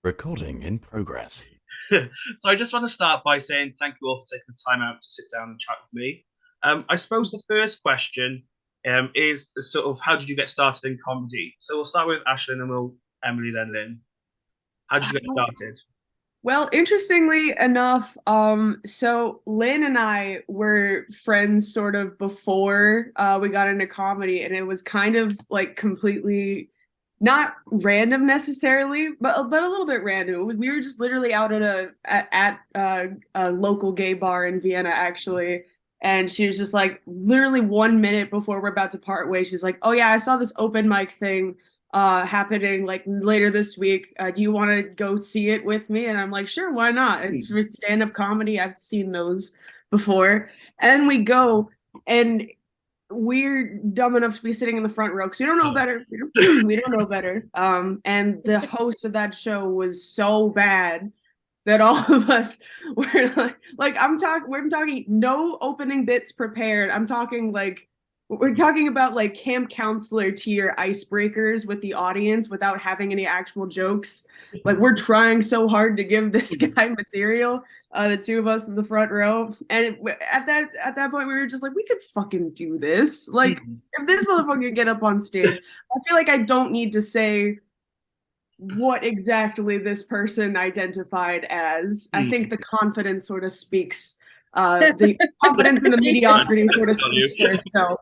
Recording in progress. So I just want to start by saying thank you all for taking the time out to sit down and chat with me. I suppose the first question is sort of how did you get started in comedy? So we'll start with Ashlyn and we'll Emily then Lynn. How did you get started? Well, interestingly enough, so Lynn and I were friends sort of before we got into comedy, and it was kind of like completely not random necessarily, but a little bit random. We were just literally out at a local gay bar in Vienna, actually, and she was just like literally 1 minute before we're about to part ways, she's like, "Oh yeah, I saw this open mic thing happening like later this week. Do you want to go see it with me?" And I'm like, sure, why not? It's for stand-up comedy. I've seen those before. And we go, and we're dumb enough to be sitting in the front row because we don't know better. We don't know better. And the host of that show was so bad that all of us were like we're talking no opening bits prepared. I'm talking like we're talking about like camp counselor tier icebreakers with the audience without having any actual jokes. Like we're trying so hard to give this guy material, the two of us in the front row, and at that point we were just like, we could fucking do this. Like if this motherfucker could get up on stage, I feel like I don't need to say what exactly this person identified as. I think the confidence sort of speaks. The confidence in the mediocrity sort of speaks for itself.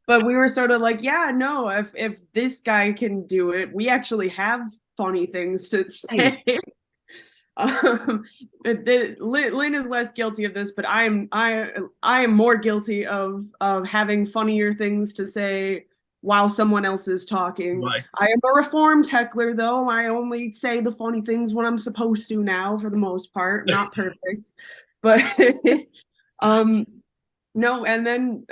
But we were sort of like, yeah, no, if this guy can do it, we actually have funny things to say. Lynn is less guilty of this, but I am more guilty of having funnier things to say while someone else is talking. Right. I am a reformed heckler, though. I only say the funny things when I'm supposed to now, for the most part. Not perfect, but um, no. And then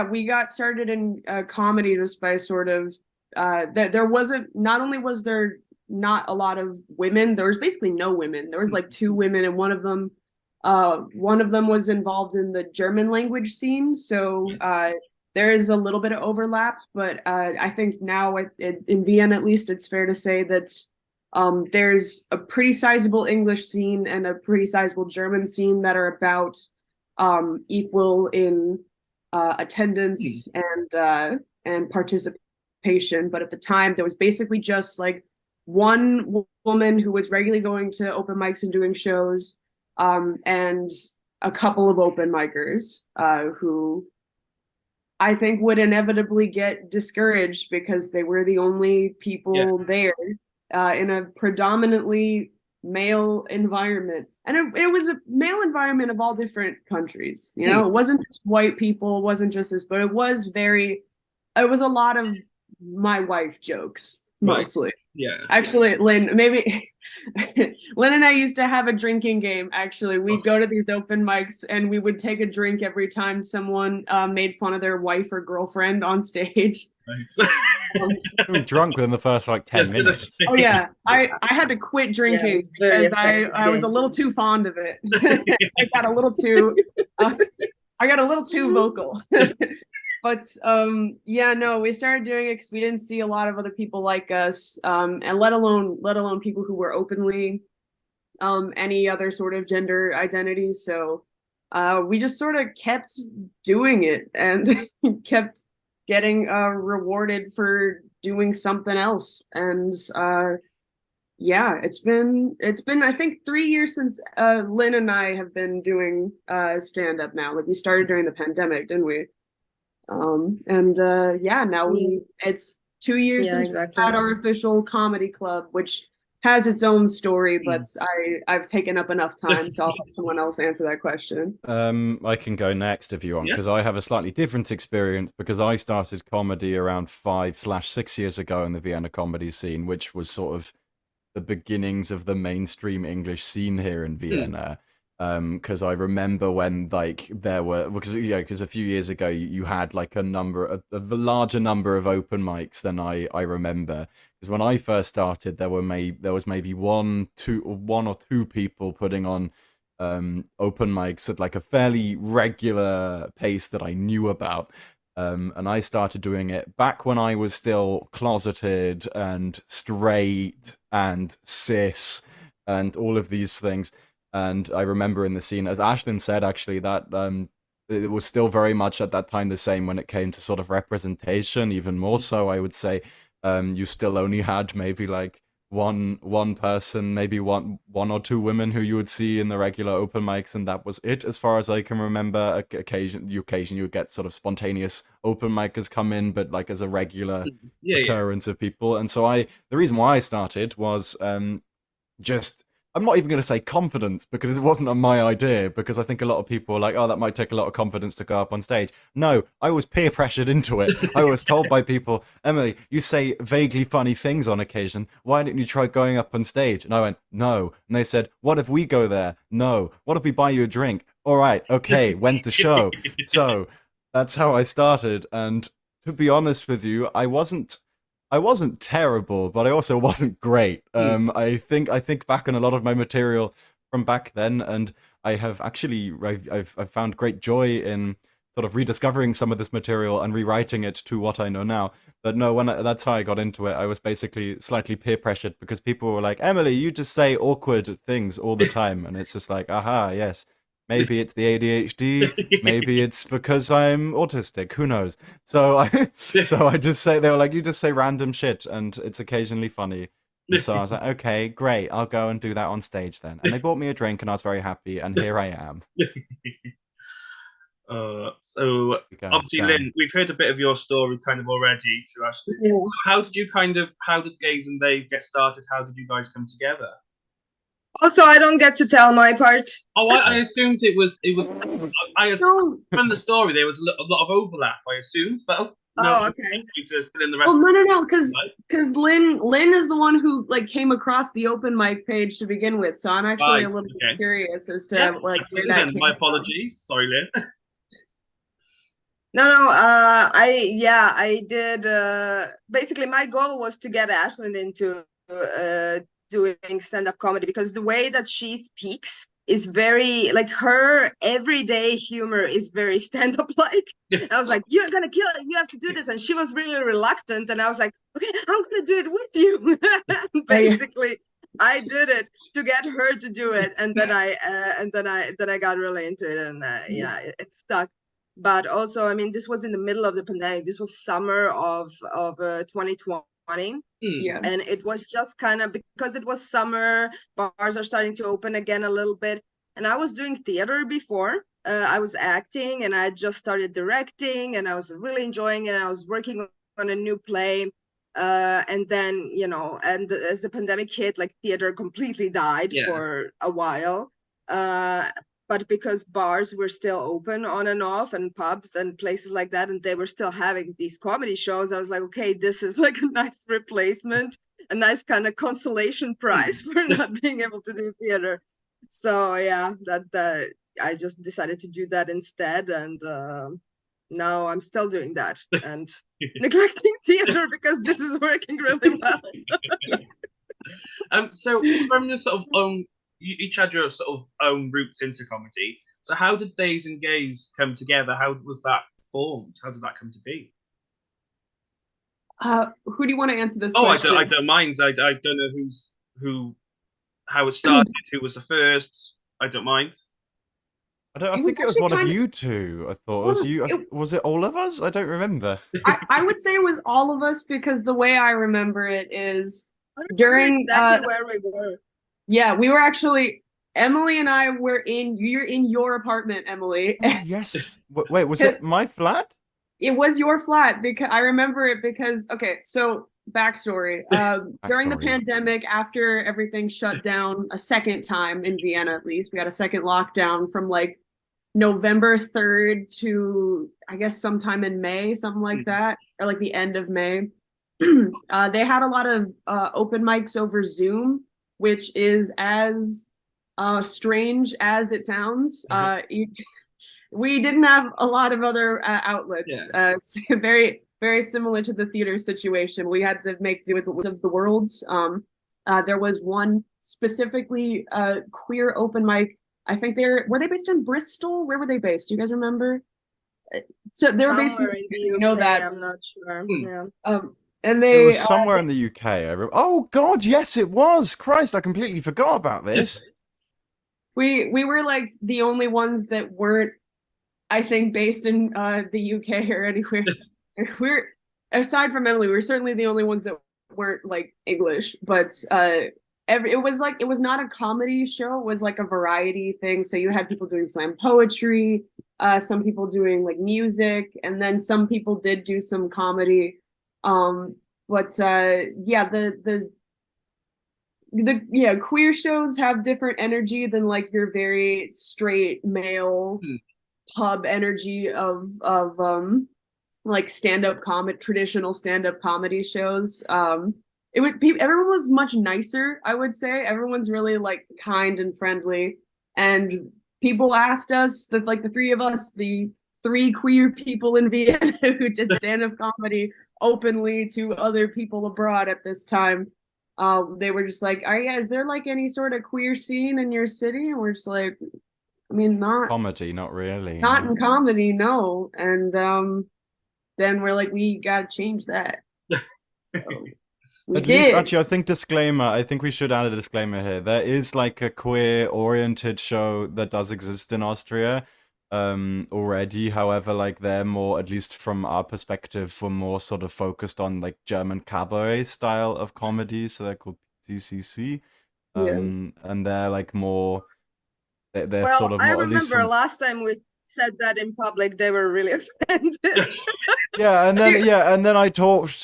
we got started in comedy just by sort of that there wasn't. Not only was there not a lot of women, there was basically no women. There was like two women, and one of them was involved in the German language scene. So there is a little bit of overlap, but I think now in Vienna, at least, it's fair to say that there's a pretty sizable English scene and a pretty sizable German scene that are about equal in attendance and participation. But at the time, there was basically just like one woman who was regularly going to open mics and doing shows, and a couple of open micers who I think would inevitably get discouraged because they were the only people there in a predominantly male environment. And it was a male environment of all different countries. You know, it wasn't just white people, it wasn't just this, but it was a lot of my wife jokes mostly. Yeah. Actually, Lynn, maybe Lynn and I used to have a drinking game. Actually, we'd go to these open mics and we would take a drink every time someone made fun of their wife or girlfriend on stage. Right. I'm drunk within the first like 10 minutes. Oh yeah, I had to quit drinking because I was a little too fond of it. I got a little too vocal. But yeah, no, we started doing it because we didn't see a lot of other people like us, and let alone people who were openly any other sort of gender identity. So we just sort of kept doing it and kept getting rewarded for doing something else. And yeah, it's been I think 3 years since Lynn and I have been doing stand up now. Like we started during the pandemic, didn't we? And yeah, now it's 2 years since we had our official comedy club, which has its own story, but I've taken up enough time, so I'll let someone else answer that question. I can go next if you want, because I have a slightly different experience because I started comedy around 5/6 years ago in the Vienna comedy scene, which was sort of the beginnings of the mainstream English scene here in Vienna. Because I remember when like there were because a few years ago you had like a larger number of open mics than I remember. Because when I first started, there was maybe one or two people putting on open mics at like a fairly regular pace that I knew about. And I started doing it back when I was still closeted and straight and cis and all of these things. And I remember in the scene, as Ashlyn said, actually, that it was still very much at that time the same when it came to sort of representation, even more so, I would say. You still only had maybe like one person, maybe one or two women who you would see in the regular open mics, and that was it, as far as I can remember. Occasion you would get sort of spontaneous open micers come in, but like as a regular Yeah, yeah. occurrence of people. And so the reason why I started was just, I'm not even going to say confidence, because it wasn't my idea, because I think a lot of people are like, oh, that might take a lot of confidence to go up on stage. No, I was peer pressured into it. I was told by people, Emily, you say vaguely funny things on occasion. Why don't you try going up on stage? And I went, no. And they said, what if we go there? No. What if we buy you a drink? All right, okay, when's the show? So that's how I started. And to be honest with you, I wasn't terrible, but I also wasn't great. I think back on a lot of my material from back then, and I have actually I've found great joy in sort of rediscovering some of this material and rewriting it to what I know now. But no, that's how I got into it. I was basically slightly peer pressured because people were like, "Emily, you just say awkward things all the time," and it's just like, "Aha, yes." Maybe it's the ADHD. Maybe it's because I'm autistic. Who knows? So I just say, they were like, you just say random shit, and it's occasionally funny. And so I was like, okay, great, I'll go and do that on stage then. And they bought me a drink, and I was very happy. And here I am. So obviously, Lynn, we've heard a bit of your story kind of already through Ashley. Yeah. So how did Gaze and They get started? How did you guys come together? Also, I don't get to tell my part. Oh, I assumed it was. I assumed from the story there was a lot of overlap. I assumed, but no, okay. To fill in the rest. Well, no, because Lynn is the one who like came across the open mic page to begin with, so I'm actually a little bit curious as to like where that came My apologies, sorry, Lynn. No, I did. Basically, my goal was to get Ashlyn into doing stand-up comedy, because the way that she speaks is very, like, her everyday humor is very stand-up like. I was like, you're gonna kill it, you have to do this, and she was really reluctant, and I was like, okay, I'm gonna do it with you. Basically, I did it to get her to do it, and then I got really into it, and it stuck. But also, I mean, this was in the middle of the pandemic. This was summer of 2020. Yeah. And it was just kind of, because it was summer, bars are starting to open again a little bit. And I was doing theater before. I was acting, and I just started directing, and I was really enjoying it. I was working on a new play. And then, and as the pandemic hit, like, theater completely died for a while. But because bars were still open on and off, and pubs and places like that, and they were still having these comedy shows, I was like, okay, this is like a nice replacement, a nice kind of consolation prize for not being able to do theater. So yeah, that I just decided to do that instead, and now I'm still doing that and neglecting theater because this is working really well. So from your sort of you each had your sort of own routes into comedy. So how did Days and Gays come together? How was that formed? How did that come to be? Who do you want to answer this question? I don't mind. I don't know how it started, who was the first. I don't mind. I think it was one of you two. I thought was it all of us? I don't remember. I would say it was all of us, because the way I remember it is during exactly where we were. Yeah, we were actually, Emily and I were you're in your apartment, Emily. Oh, yes. Wait, was it my flat? It was your flat, because I remember it because, okay, so backstory. During the pandemic, after everything shut down a second time in Vienna, at least, we had a second lockdown from like November 3rd to, I guess, sometime in May, something like that, or like the end of May. They had a lot of open mics over Zoom, which is as strange as it sounds. We didn't have a lot of other outlets. So very, very similar to the theater situation. We had to make do with of the worlds. There was one specifically queer open mic. I think were they based in Bristol? Where were they based? Do you guys remember? So they were Somewhere basically, in the you know UK, that. I'm not sure. Yeah. And It they was somewhere in the UK. Oh God, yes, it was. Christ, I completely forgot about this. we were like the only ones that weren't, I think, based in the UK or anywhere. We're aside from Emily, we're certainly the only ones that weren't like English, but it was like it was not a comedy show, it was like a variety thing. So you had people doing slam poetry, some people doing like music, and then some people did do some comedy. But yeah, the queer shows have different energy than like your very straight male pub energy of like stand-up comedy, traditional stand-up comedy shows. Everyone was much nicer, I would say. Everyone's really like kind and friendly, and people asked us, that like the three of us, the three queer people in Vienna who did stand-up comedy openly to other people abroad at this time. They were just like, "Oh yeah, is there like any sort of queer scene in your city?" And we're just like, I mean, Comedy, not really. not No. in comedy, no. And then we're like, we gotta change that. So we At least, did. actually, I think disclaimer. I think we should add a disclaimer here. There is like a queer-oriented show that does exist in Austria already. However, like they're more, at least from our perspective, were more sort of focused on like German cabaret style of comedy. So they're called PCCC, Yeah. and they're like more. They're Well, sort of I more, at least remember from. last time we said that in public, they were really offended. And then I talked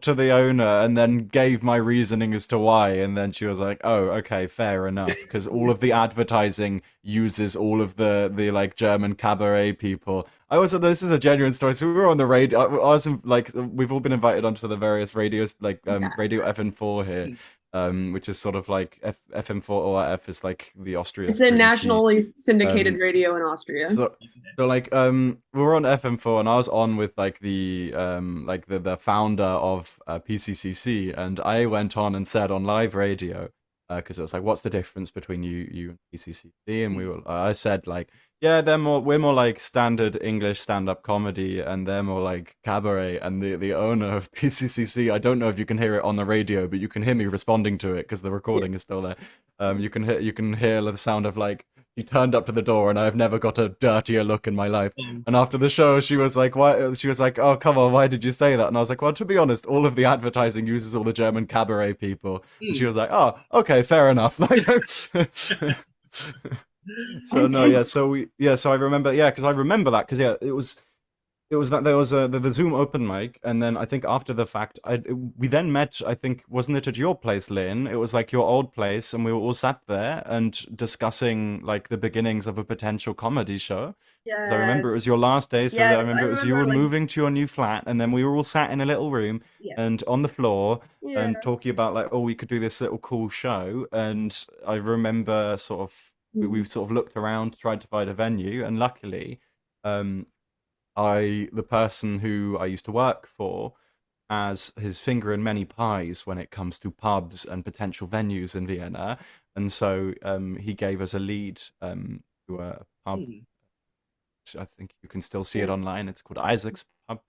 to the owner and then gave my reasoning as to why, and then she was like, "Oh, okay, fair enough," because all of the advertising uses all of the like German cabaret people. I was This is a genuine story. So we were on the radio. I was like, we've all been invited onto the various radios, like Radio FN4 here, which is sort of like FM4 ORF is like the Austria's It's a BBC. nationally syndicated radio in Austria. So like we were on FM4 and I was on with like the founder of PCCC, and I went on and said on live radio, because it was like, what's the difference between you and PCCC? And I said like, yeah, we're more like standard English stand-up comedy, and they're more like cabaret. And the owner of PCCC, I don't know if you can hear it on the radio, but you can hear me responding to it because the recording is still there. You can hear the sound of like, she turned up to the door, and I've never got a dirtier look in my life. And after the show, she was like, "Why?" She was like, "Oh, come on, why did you say that?" And I was like, "Well, to be honest, all of the advertising uses all the German cabaret people." And she was like, "Oh, okay, fair enough." Like, so no, yeah. So I remember, yeah, because I remember that, because yeah, it was that there was the Zoom open mic, and then I think after the fact, we then met. I think, wasn't it at your place, Lynn? It was like your old place, and we were all sat there and discussing like the beginnings of a potential comedy show. Yes. So I remember it was your last day. So I remember it was you were like, moving to your new flat, and then we were all sat in a little room and on the floor and talking about like, oh, we could do this little cool show. And I remember sort of we sort of looked around, tried to find a venue, and luckily, the person who I used to work for has his finger in many pies when it comes to pubs and potential venues in Vienna, and so he gave us a lead to a pub. I think you can still see it online. It's called Isaac's Pub.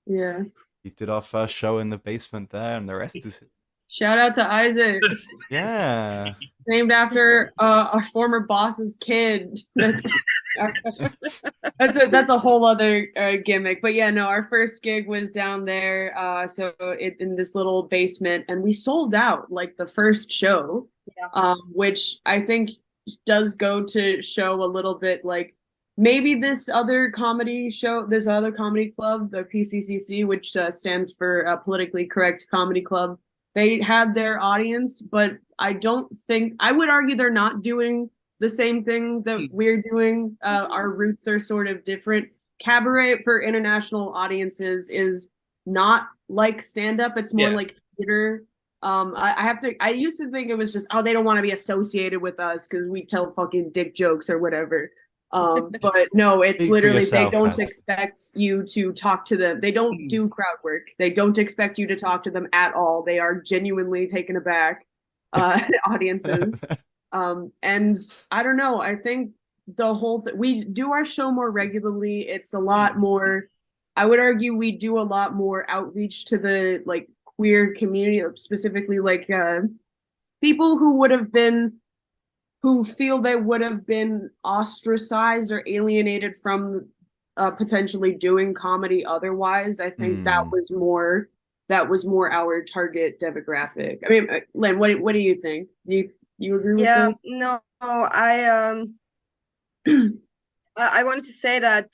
Yeah. We did our first show in the basement there, and the rest is. Shout out to Isaac's. Yeah. Named after our former boss's kid. That's a whole other gimmick. But yeah, no, our first gig was down there, in this little basement, and we sold out like the first show, which I think does go to show a little bit like maybe this other comedy club, the PCCC, which stands for Politically Correct Comedy Club. They had their audience, but I would argue they're not doing the same thing that we're doing. Our roots are sort of different. Cabaret for international audiences is not like stand-up. It's more like theater. I used to think it was just, oh, they don't want to be associated with us because we tell fucking dick jokes or whatever. But no, it's literally they don't expect you to talk to them. They don't do crowd work. They don't expect you to talk to them at all. They are genuinely taken aback audiences. And I don't know, I think the whole we do our show more regularly. It's a lot more, I would argue we do a lot more outreach to the like queer community, specifically like people who would have been, who feel they would have been ostracized or alienated from potentially doing comedy otherwise. I think that was more our target demographic. I mean, Lynn, what do you think? You agree with this? No, I I wanted to say that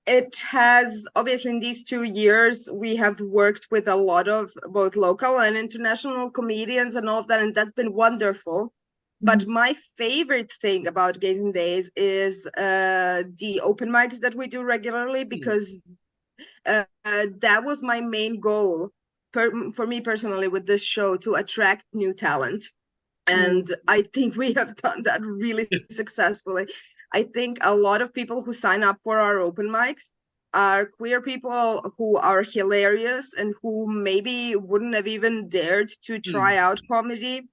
it has, obviously in these 2 years we have worked with a lot of both local and international comedians and all of that, and that's been wonderful. But my favorite thing about Gays and Days is the open mics that we do regularly, because that was my main goal for me personally with this show, to attract new talent. And I think we have done that really successfully. I think a lot of people who sign up for our open mics are queer people who are hilarious and who maybe wouldn't have even dared to try out comedy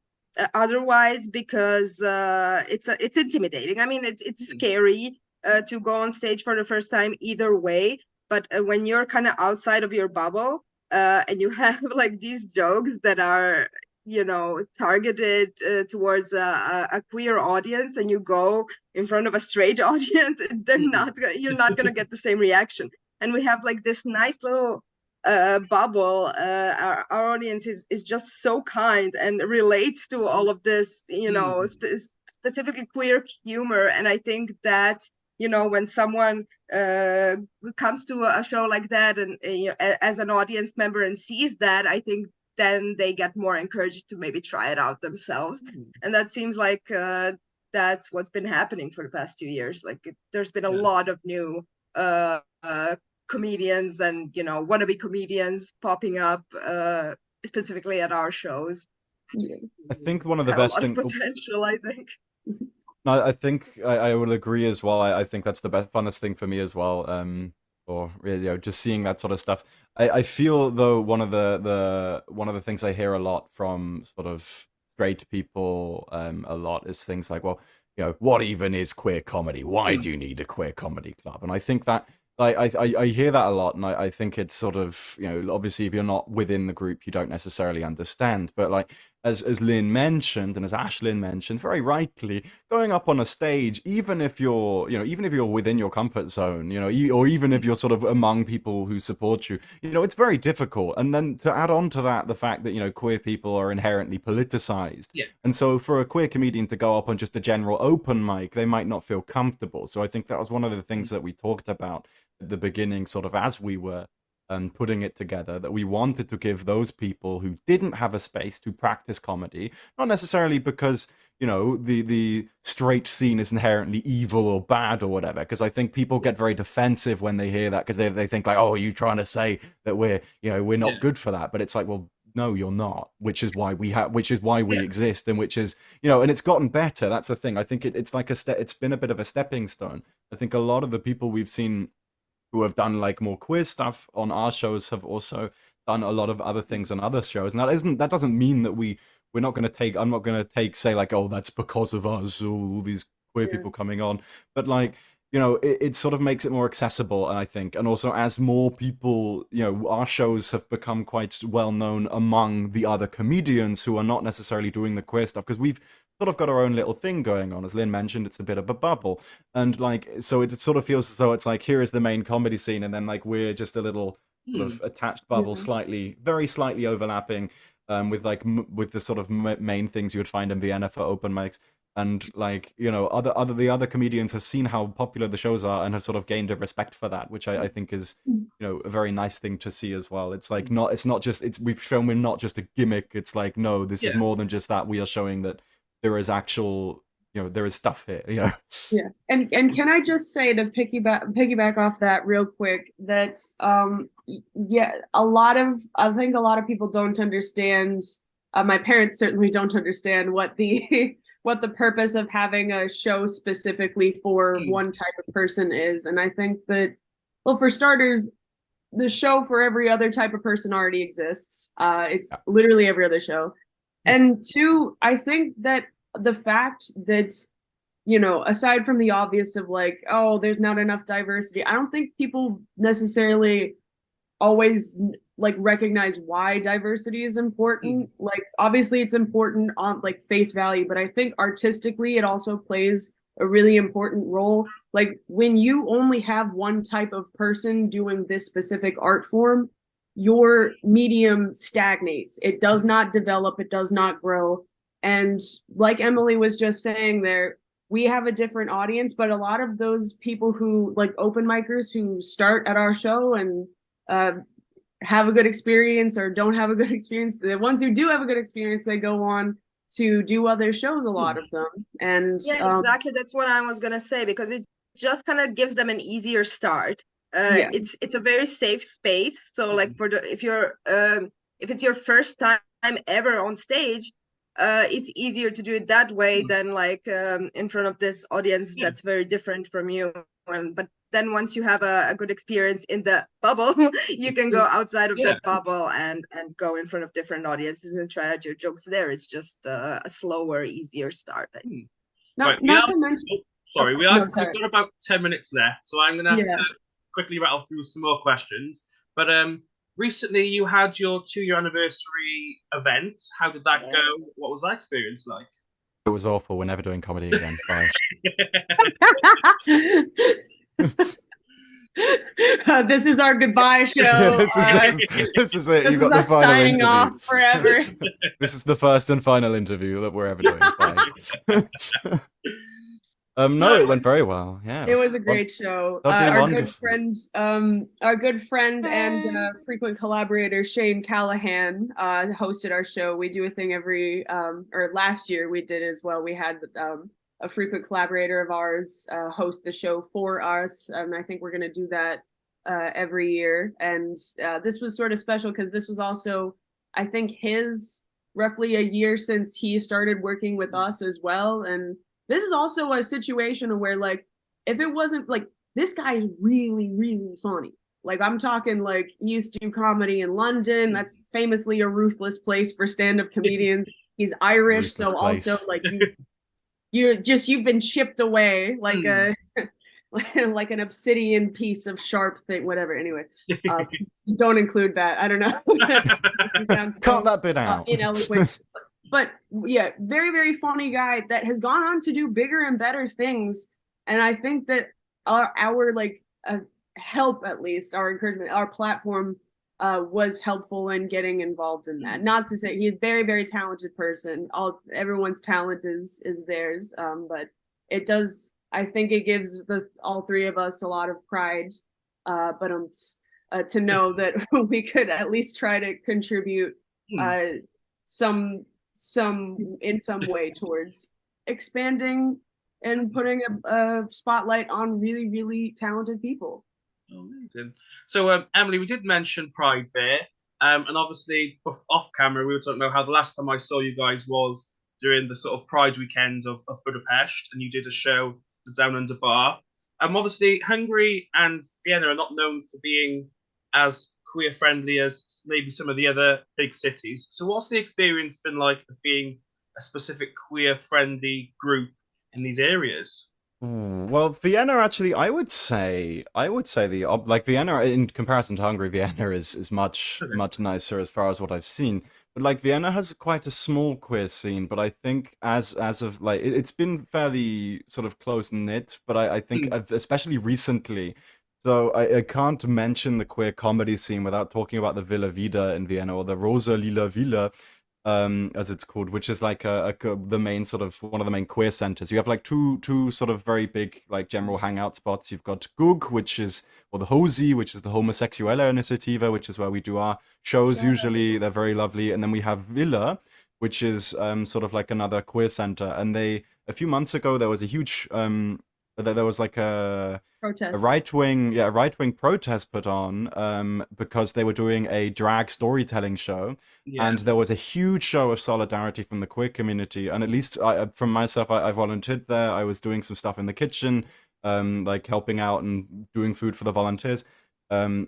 otherwise, because it's intimidating. I mean, it's scary to go on stage for the first time either way. But when you're kind of outside of your bubble and you have like these jokes that are, you know, targeted towards a queer audience, and you go in front of a straight audience, you're not gonna get the same reaction. And we have like this nice little bubble. Our audience is just so kind and relates to all of this, you know, specifically queer humor. And I think that, you know, when someone comes to a show like that and as an audience member and sees that, I think then they get more encouraged to maybe try it out themselves. And that seems like that's what's been happening for the past 2 years. Like there's been a lot of new comedians and, you know, wannabe comedians popping up specifically at our shows. I think one of the best things, potential, I think. No, I think I would agree as well. I think that's the best, funnest thing for me as well. Or you know, just seeing that sort of stuff. I feel though one of the things I hear a lot from sort of straight people a lot is things like, well, you know, what even is queer comedy? Why do you need a queer comedy club? And I think that I hear that a lot, and I think it's sort of, you know, obviously if you're not within the group, you don't necessarily understand. But like as Lynn mentioned, and as Ashlyn mentioned very rightly, going up on a stage, even if you're, you know, even if you're within your comfort zone, you know, or even if you're sort of among people who support you, you know, it's very difficult. And then to add on to that, the fact that, you know, queer people are inherently politicized. Yeah. And so for a queer comedian to go up on just a general open mic, they might not feel comfortable. So I think that was one of the things that we talked about at the beginning, sort of as we were putting it together, that we wanted to give those people who didn't have a space to practice comedy, not necessarily because, you know, the straight scene is inherently evil or bad or whatever, because I think people get very defensive when they hear that, because they think like, oh, are you trying to say that we're not good for that? But it's like, well, no, you're not, which is why we exist, and which is, you know, and it's gotten better. That's the thing. I think it's like it's been a bit of a stepping stone. I think a lot of the people we've seen who have done like more queer stuff on our shows have also done a lot of other things on other shows. And that doesn't mean that I'm not going to say like, oh, that's because of us, all these queer people coming on. But like, you know, it sort of makes it more accessible, I think. And also as more people, you know, our shows have become quite well known among the other comedians who are not necessarily doing the queer stuff, because we've sort of got our own little thing going on. As Lynn mentioned, it's a bit of a bubble. And like, so it sort of feels as though it's like, here is the main comedy scene, and then like we're just a little sort of attached bubble, very slightly overlapping with like with the sort of main things you would find in Vienna for open mics. And like, you know, the other comedians have seen how popular the shows are and have sort of gained a respect for that, which I think is, you know, a very nice thing to see as well. It's like we've shown we're not just a gimmick. It's like, no, this is more than just that. We are showing that there is actual, you know, there is stuff here, you know. Yeah. And can I just say, to piggyback off that real quick, that I think a lot of people don't understand, my parents certainly don't understand what the what the purpose of having a show specifically for one type of person is. And I think that, well, for starters, the show for every other type of person already exists. It's literally every other show. And two, I think that the fact that you know, aside from the obvious of like, oh, there's not enough diversity, I don't think people necessarily always like recognize why diversity is important. Like obviously it's important on like face value, but I think artistically it also plays a really important role. Like when you only have one type of person doing this specific art form, your medium stagnates. It does not develop, it does not grow. And like Emily was just saying there, we have a different audience, but a lot of those people who like open micers who start at our show and uh, have a good experience or don't have a good experience, the ones who do have a good experience, they go on to do other shows, a lot of them. And Yeah, exactly. That's what I was gonna say, because it just kind of gives them an easier start. Yeah. It's a very safe space. So like for the if it's your first time ever on stage, it's easier to do it that way than like in front of this audience that's very different from you. But then once you have a good experience in the bubble, you can go outside of that bubble and go in front of different audiences and try out your jokes there. It's just a slower, easier start. I think. Not to mention. Sorry, we've got about 10 minutes left, so I'm gonna have to quickly rattle through some more questions. But recently you had your 2-year anniversary event. How did that go? What was that experience like? It was awful. We're never doing comedy again. Bye. This is our goodbye show. This is it. This You got is the us final signing interview. off forever. This is the first and final interview that we're ever doing. Bye. No, it went very well. Yeah, it was a great show. Our good friend and frequent collaborator Shane Callahan hosted our show. We do a thing every or last year we did as well. We had a frequent collaborator of ours host the show for us. I think we're gonna do that every year. And this was sort of special because this was also, I think, his roughly a year since he started working with us as well. And this is also a situation where, like, if it wasn't like, this guy is really, really funny. Like, I'm talking like he used to do comedy in London. That's famously a ruthless place for stand-up comedians. He's Irish, so also like you've been chipped away like a like an obsidian piece of sharp thing, whatever. Anyway, don't include that. I don't know. That cut that bit out. Ineloquent. But yeah, very, very funny guy that has gone on to do bigger and better things. And I think that our like help, at least our encouragement, our platform was helpful in getting involved in that. Not to say he's a very, very talented person. Everyone's talent is theirs. But it does, I think it gives all three of us a lot of pride. But to know that we could at least try to contribute some in some way towards expanding and putting a spotlight on really, really talented people. Amazing. So Emily, we did mention Pride there, and obviously off camera we were talking about how the last time I saw you guys was during the sort of Pride weekend of Budapest, and you did a show, the Down Under Bar. Obviously Hungary and Vienna are not known for being as queer friendly as maybe some of the other big cities. So what's the experience been like of being a specific queer friendly group in these areas? Well, Vienna actually, I would say like Vienna in comparison to Hungary, Vienna is much nicer as far as what I've seen. But like Vienna has quite a small queer scene, but I think as of like it's been fairly sort of close knit. But I think especially recently. So I can't mention the queer comedy scene without talking about the Villa Vida in Vienna, or the Rosa Lila Villa, as it's called, which is like the main sort of one of the main queer centers. You have like two sort of very big like general hangout spots. You've got Gug, or the Hosi, which is the Homosexuelle Initiative, which is where we do our shows usually. They're very lovely. And then we have Villa, which is sort of like another queer center. And a few months ago there was a huge there was like a right-wing protest put on because they were doing a drag storytelling show, and there was a huge show of solidarity from the queer community. And at least from myself, I volunteered there. I was doing some stuff in the kitchen, like helping out and doing food for the volunteers. And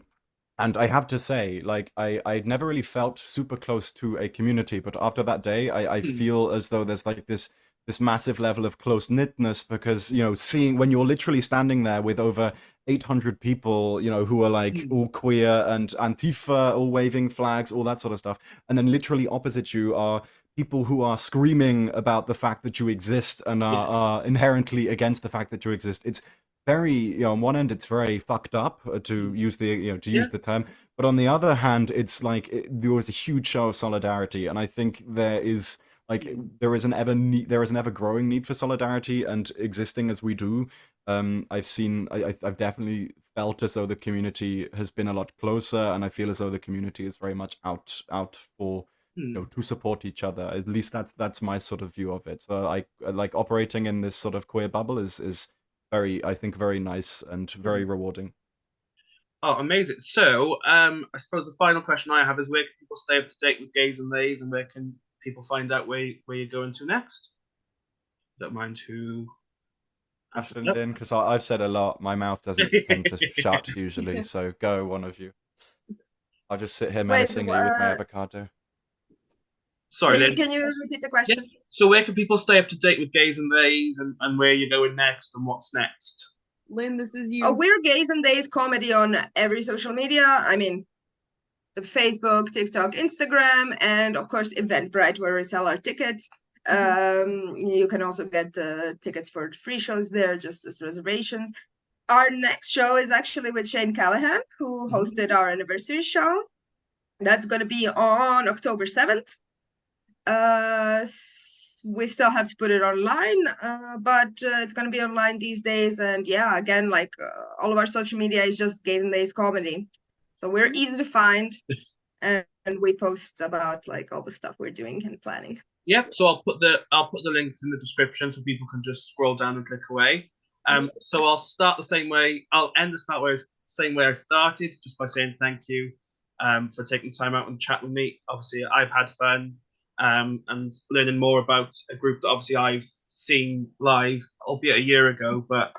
I have to say, like, I'd never really felt super close to a community, but after that day, I feel as though there's like this this massive level of close knitness, because seeing when you're literally standing there with over 800 people, who are like all queer and Antifa, all waving flags, all that sort of stuff, and then literally opposite you are people who are screaming about the fact that you exist and are inherently against the fact that you exist. It's very, on one end, it's very fucked up, to use the use the term, but on the other hand, it's like there was a huge show of solidarity, and I think there is an ever growing need for solidarity, and existing as we do, I've definitely felt as though the community has been a lot closer, and I feel as though the community is very much out for to support each other. At least that's my sort of view of it. So I like operating in this sort of queer bubble is very, I think, very nice and very rewarding. Oh, amazing. So, I suppose the final question I have is, where can people stay up to date with Gays and Theys, and where can people find out where you're going to next? Don't mind who. Ashton, because I've said a lot. My mouth doesn't tend to shut usually, so go, one of you. I'll just sit here menacing you with my avocado. Sorry, can, Lynn. Can you repeat the question? Yeah. So where can people stay up to date with Gays and Theys, and where you're going next and what's next? Lynn, this is you. Oh, we're Gays and Theys comedy on every social media. I mean, Facebook, TikTok, Instagram, and of course Eventbrite, where we sell our tickets. You can also get tickets for free shows there, just as reservations. Our next show is actually with Shane Callahan, who hosted our anniversary show. That's going to be on October 7th. We still have to put it online, but it's going to be online these days. And yeah, again, like all of our social media is just Gays and Theys comedy. So we're easy to find, and we post about like all the stuff we're doing and planning. Yeah, so I'll put the links in the description so people can just scroll down and click away. So I'll start the same way. I'll end the same way I started, just by saying thank you for taking time out and chat with me. Obviously, I've had fun and learning more about a group that obviously I've seen live, albeit a year ago, but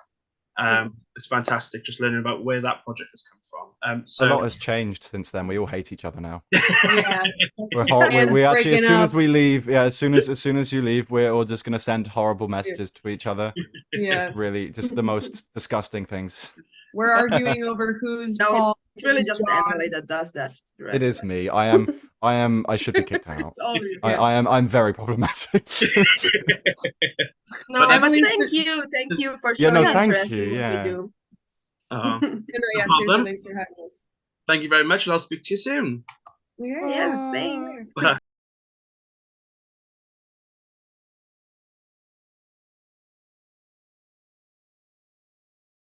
it's fantastic just learning about where that project has come from. So a lot has changed since then. We all hate each other now. Yeah. we actually, as soon as we leave, as soon as you leave, we're all just gonna send horrible messages to each other. Yeah. It's really just the most disgusting things. We're arguing over who's No, Paul. it's really who's just John. Emily that does that. It is me. I should be kicked out. It's all you. I'm very problematic. No, but Emily's thank you for showing interest in what we do. Yeah, seriously, problem. thanks for having us. Thank you very much, and I'll speak to you soon. Yes, thanks.